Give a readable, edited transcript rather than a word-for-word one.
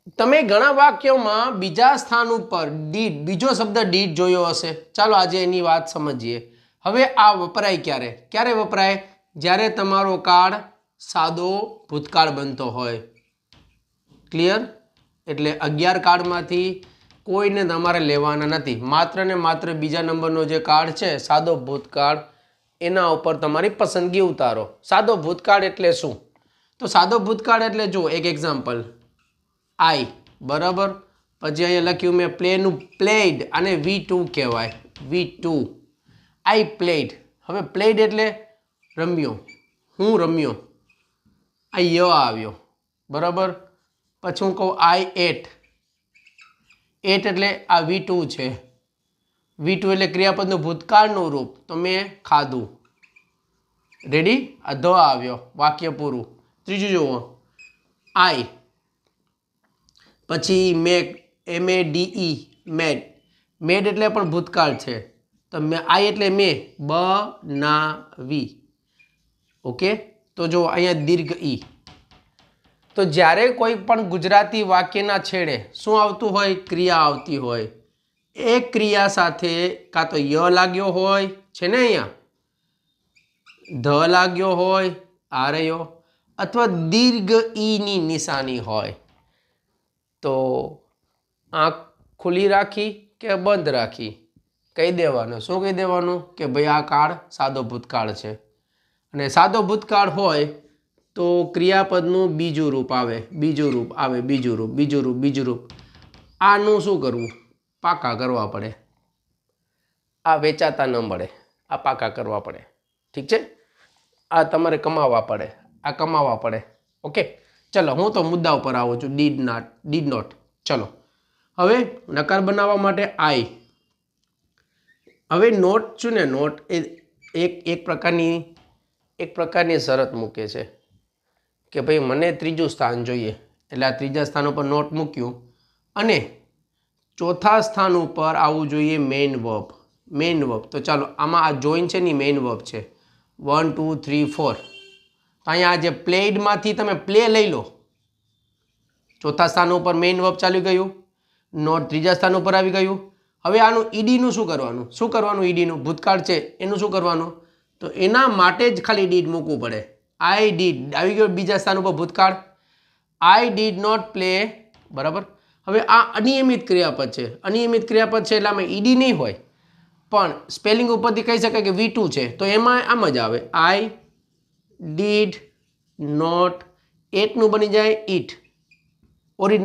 તમે ઘણા વાક્યોમાં બીજા સ્થાન ઉપર ડીડ બીજો શબ્દ ડીડ જોયો હશે. ચાલો આજે એની વાત સમજીએ. હવે આ વપરાય ક્યારે? ક્યારે વપરાય? જ્યારે તમારો કાળ સાદો ભૂતકાળ બનતો હોય. ક્લિયર? એટલે 11 કાળમાંથી કોઈને તમારે લેવાના નથી. માત્ર ને માત્ર બીજા નંબરનો જે કાળ છે સાદો ભૂતકાળ, એના ઉપર તમારી પસંદગી ઉતારો. સાદો ભૂતકાળ એટલે શું? તો સાદો ભૂતકાળ એટલે જો એક એક્ઝામ્પલ, આઈ, બરાબર. પછી અહીંયા લખ્યું મેં પ્લેનું, પ્લેડ, અને V2 કહેવાય. V2, આઈ પ્લેડ. હવે પ્લેડ એટલે રમ્યો, હું રમ્યો. આ ય આવ્યો, બરાબર. પછી હું કહું આઈ એટ. એટ એટલે આ V2 છે. V2 એટલે ક્રિયાપદનું ભૂતકાળનું રૂપ, તો મેં ખાધું. રેડી? આ ધ આવ્યો, વાક્ય પૂરું. ત્રીજું જુઓ, આઈ, પછી મેક, MADE, મેડ. મેડ એટલે પણ ભૂતકાળ છે, તો આઈ એટલે મેં બનાવી. ઓકે, તો જો અહીંયા દીર્ઘ ઈ. તો જ્યારે કોઈ પણ ગુજરાતી વાક્યના છેડે શું આવતું હોય? ક્રિયા આવતી હોય. એ ક્રિયા સાથે કાં તો ય લાગ્યો હોય છે ને, અહીંયા ધ લાગ્યો હોય, આ રહ્યો, અથવા દીર્ઘ ઈની નિશાની હોય. તો આંખ ખુલ્લી રાખી કે બંધ રાખી કહી દેવાનું. શું કહી દેવાનું? કે ભાઈ આ કાળ સાદો ભૂતકાળ છે. અને સાદો ભૂતકાળ હોય તો ક્રિયાપદનું બીજું રૂપ આવે, બીજું રૂપ આવે, બીજું રૂપ, બીજું રૂપ, બીજું રૂપ. આનું શું કરવું? પાકા કરવા પડે. આ વેચાતા ન મળે, આ પાકા કરવા પડે. ઠીક છે? આ તમારે કમાવા પડે, આ કમાવા પડે. ઓકે, ચલો હું તો મુદ્દા ઉપર આવું છું. Did not. ચલો હવે નકાર બનાવવા માટે આઈ. હવે નોટ છું ને, નોટ એ એક પ્રકારની શરત મૂકે છે કે ભાઈ મને ત્રીજું સ્થાન જોઈએ. એટલે આ ત્રીજા સ્થાન ઉપર નોટ મૂક્યું, અને ચોથા સ્થાન ઉપર આવવું જોઈએ મેઇન વર્બ. Main verb. તો ચાલો આમાં આ જોઈન છે ને મેઇન વર્બ છે. 1 2 3 4. તો અહીંયા આ જે પ્લેડમાંથી તમે પ્લે લઈ લો. ચોથા સ્થાન ઉપર મેઇન વર્બ ચાલી ગયું, નોટ ત્રીજા સ્થાન ઉપર આવી ગયું. હવે આનું ઈડીનું શું કરવાનું? શું કરવાનું? ઈડીનું ભૂતકાળ છે એનું શું કરવાનું? તો એના માટે જ ખાલી ડીડ મૂકવું પડે. આઈ ડીડ આવી ગયો બીજા સ્થાન ઉપર ભૂતકાળ. આઈ ડીડ નોટ પ્લે, બરાબર. હવે આ અનિયમિત ક્રિયાપદ છે. અનિયમિત ક્રિયાપદ છે એટલે આમાં ઈડી નહીં હોય, પણ સ્પેલિંગ ઉપરથી કહી શકાય કે V2 છે, તો એમાં આમ જ આવે. આઈ ડીડ નોટ, એટનું બની જાય ઈટ. ઓરિજિનલ